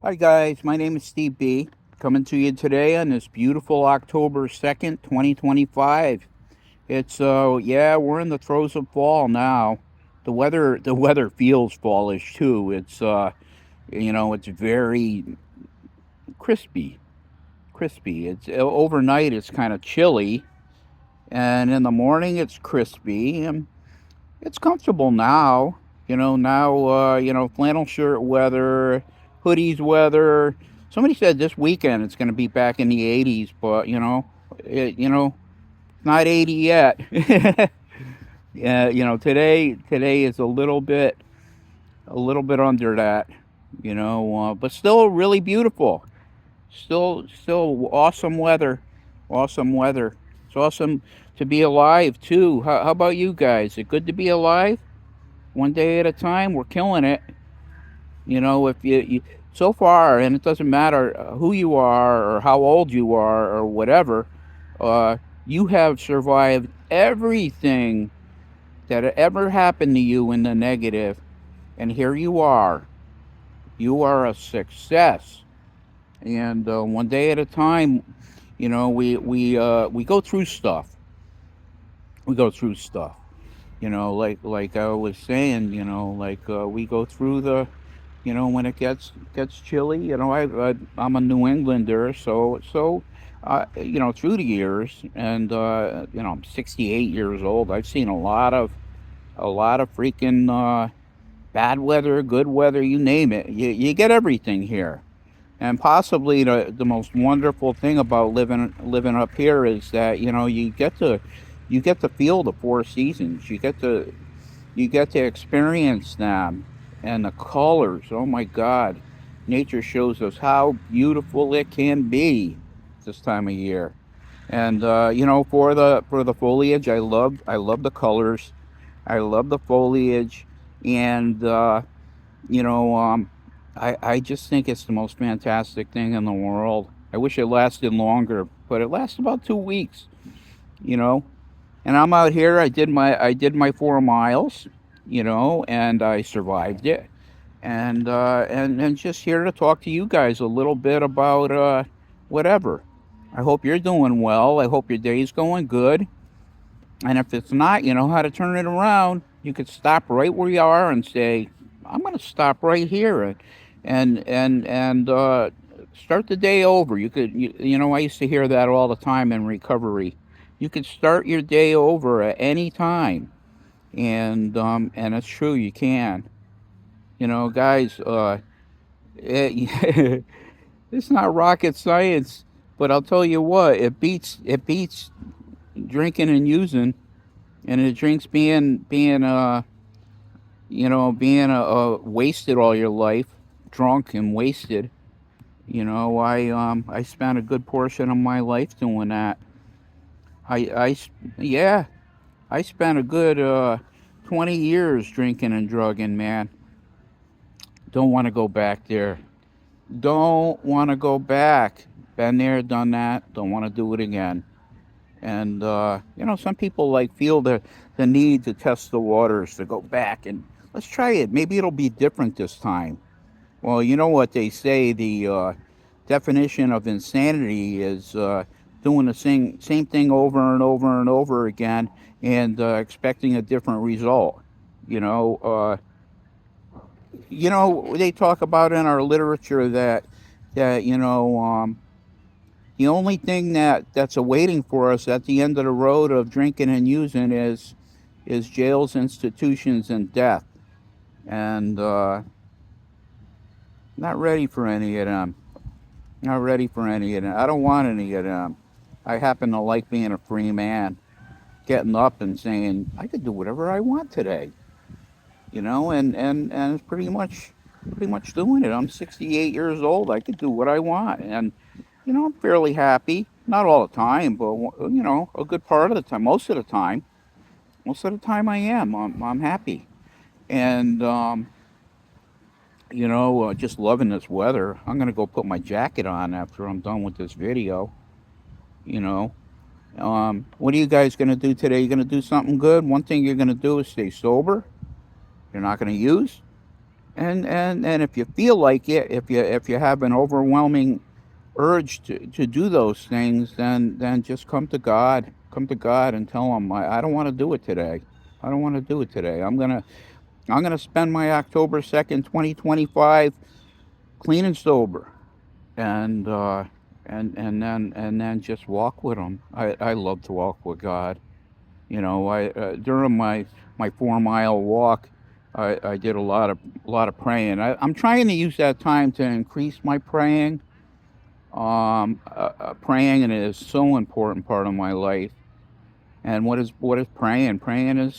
Hi guys, my name is Steve B. Coming to you today on this beautiful October 2nd, 2025. It's yeah, we're in the throes of fall now. The weather feels fallish too. It's very crispy. Crispy. It's overnight it's kind of chilly, and in the morning it's crispy and it's comfortable now. Flannel shirt weather, hoodies weather. Somebody said this weekend it's going to be back in the 80s, but not 80 yet. Yeah, today is a little bit under that, but still really beautiful. Still awesome weather. Awesome weather. It's awesome to be alive too. How about you guys? Is it good to be alive? One day at a time, we're killing it. If you so far, and it doesn't matter who you are or how old you are or whatever, uh, you have survived everything that ever happened to you in the negative, and here you are. You are a success, and one day at a time, we go through stuff. We go through stuff. Like I was saying, we go through when it gets chilly. I'm a New Englander, so through the years, and I'm 68 years old. I've seen a lot of freaking bad weather, good weather, you name it. You get everything here. And possibly the most wonderful thing about living up here is that you get to feel the four seasons. You get to experience them and the colors. Oh my God, nature shows us how beautiful it can be this time of year. And for the foliage, I love the colors. I love the foliage, and you know I just think it's the most fantastic thing in the world. I wish it lasted longer, but it lasts about 2 weeks. You know, and I'm out here. I did my 4 miles, and I survived it. And just here to talk to you guys a little bit about whatever. I hope you're doing well. I hope your day's going good. And if it's not, you know how to turn it around. You could stop right where you are and say, "I'm going to stop right here," and start the day over. I used to hear that all the time in recovery. You could start your day over at any time, and it's true. You can. Guys. It, it's not rocket science, but I'll tell you what. It beats drinking and using, and it drinks being wasted all your life, drunk and wasted. I spent a good portion of my life doing that. Yeah, I spent a good 20 years drinking and drugging, man. Don't want to go back there. Don't want to go back. Been there, done that. Don't want to do it again. And some people like feel the need to test the waters to go back and let's try it. Maybe it'll be different this time. Well, you know what they say. The definition of insanity is doing the same thing over and over and over again and expecting a different result. You know, uh, they talk about in our literature that the only thing that's awaiting for us at the end of the road of drinking and using is jails, institutions, and death. And not ready for any of them. Not ready for any of them. I don't want any of them. I happen to like being a free man, getting up and saying I could do whatever I want today. And it's pretty much doing it. I'm 68 years old. I could do what I want, and I'm fairly happy. Not all the time, but a good part of the time. Most of the time I am. I'm happy, and just loving this weather. I'm gonna go put my jacket on after I'm done with this video. You know, what are you guys gonna do today? You gonna do something good? One thing you're gonna do is stay sober. You're not gonna use, And if you feel like it, if you have an overwhelming urge to do those things, then just come to God. Come to God and tell him, I don't want to do it today. I don't want to do it today. I'm gonna spend my October 2nd, 2025 clean and sober, and and then just walk with him. I love to walk with God. I during my 4 mile walk, I did a lot of praying. I'm trying to use that time to increase my praying. Praying and it is so important part of my life. And what is praying? Praying is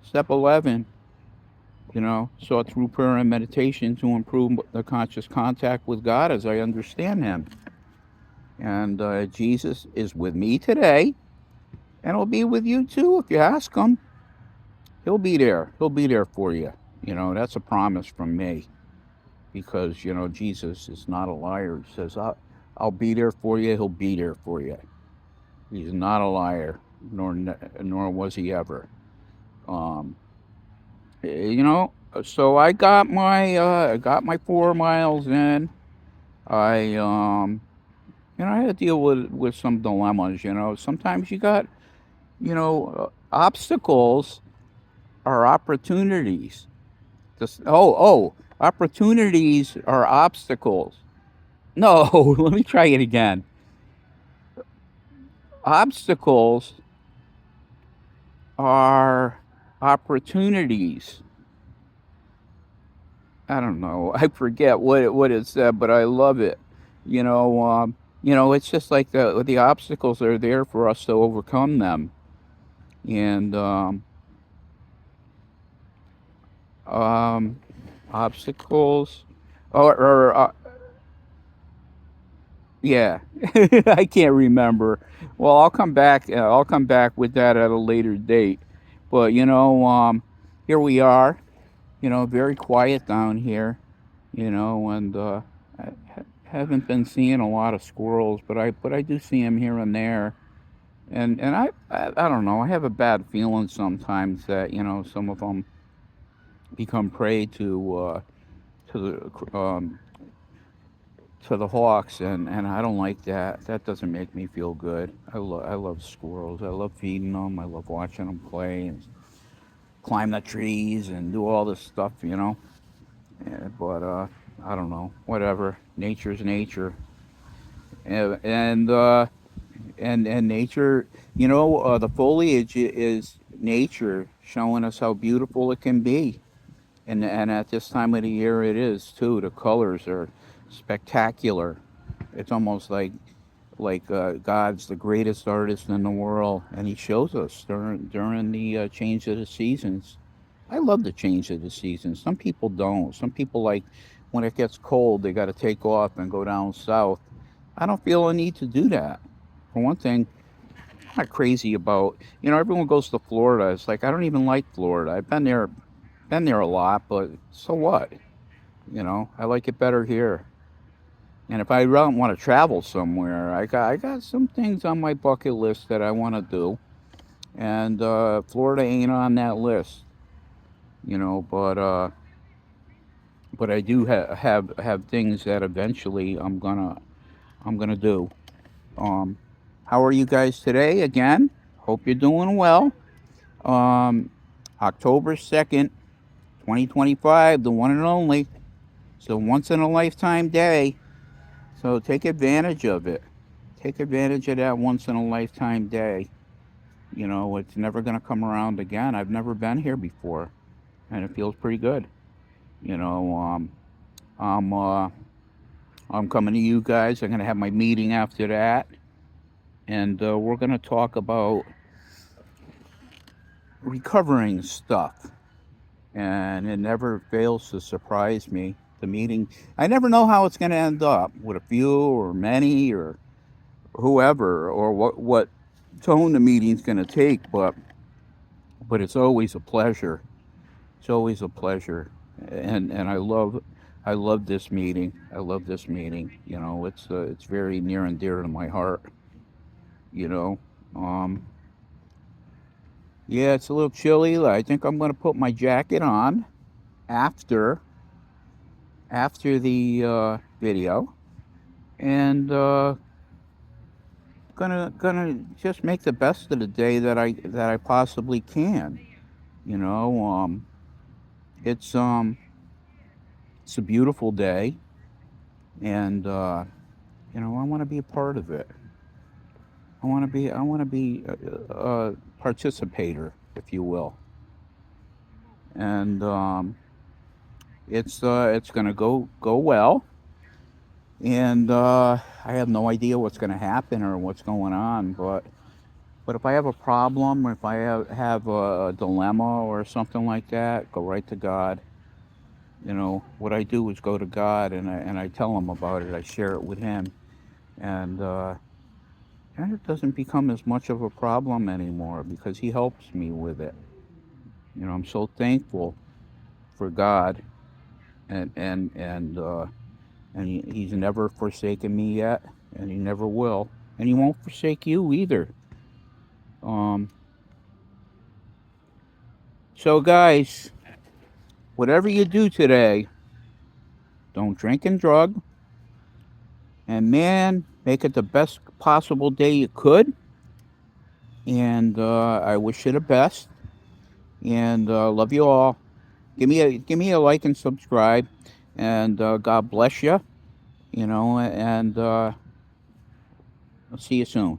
step 11. So through prayer and meditation to improve the conscious contact with God as I understand Him. And Jesus is with me today, and He'll be with you too if you ask Him. He'll be there. He'll be there for you. That's a promise from me, because Jesus is not a liar. He says, I'll be there for you. He'll be there for you. He's not a liar, nor was He ever. Um, you know, so I got my 4 miles in. I I had to deal with some dilemmas. Sometimes you got obstacles are opportunities. Opportunities are obstacles. No, let me try it again. Obstacles are opportunities. I don't know. I forget what it said, but I love it. It's just like the obstacles are there for us to overcome them, and um, obstacles, or yeah, I can't remember. Well, I'll come back. I'll come back with that at a later date. But here we are. Very quiet down here. And I haven't been seeing a lot of squirrels, but I do see them here and there. And I don't know. I have a bad feeling sometimes that some of them become prey to the hawks, and I don't like that. That doesn't make me feel good. I love squirrels. I love feeding them. I love watching them play and climb the trees and do all this stuff. Yeah, but I don't know. Whatever. Nature's nature, and nature. The foliage is nature showing us how beautiful it can be, and at this time of the year it is too. The colors are spectacular. It's almost like God's the greatest artist in the world, and He shows us during the change of the seasons. I love the change of the seasons. Some people don't. Some people like when it gets cold, they got to take off and go down south. I don't feel a need to do that. For one thing, I'm not crazy about. Everyone goes to Florida. It's like I don't even like Florida. I've been there a lot, but so what? I like it better here. And if I don't want to travel somewhere, I got some things on my bucket list that I want to do, and Florida ain't on that list, but I do have things that eventually I'm gonna do. Um, how are you guys today? Again, hope you're doing well. Um, October 2nd, 2025, the one and only. It's a once in a lifetime day, so take advantage of it. Take advantage of that once in a lifetime day. It's never going to come around again. I've never been here before, and it feels pretty good. You know, um, I'm I'm coming to you guys. I'm going to have my meeting after that, and we're going to talk about recovering stuff. And it never fails to surprise me. The meeting, I never know how it's going to end up, with a few or many or whoever, or what tone the meeting's going to take, but it's always a pleasure. It's always a pleasure, and I love this meeting. I love this meeting. It's very near and dear to my heart. You know, um, yeah, it's a little chilly. I think I'm going to put my jacket on after. after the video, and gonna just make the best of the day that I possibly can. You know, it's it's a beautiful day, and I want to be a part of it. I want to be a participator, if you will, and it's gonna go well, and I have no idea what's gonna happen or what's going on, but if I have a problem, or if I have a dilemma or something like that, go right to God. What I do is go to God, and I tell him about it. I share it with him, and it doesn't become as much of a problem anymore because he helps me with it. I'm so thankful for God, and he's never forsaken me yet, and he never will, and he won't forsake you either. Um, so guys, whatever you do today, don't drink and drug, and man, make it the best possible day you could. And I wish you the best, and love you all. Give me a like and subscribe, and God bless you. And I'll see you soon.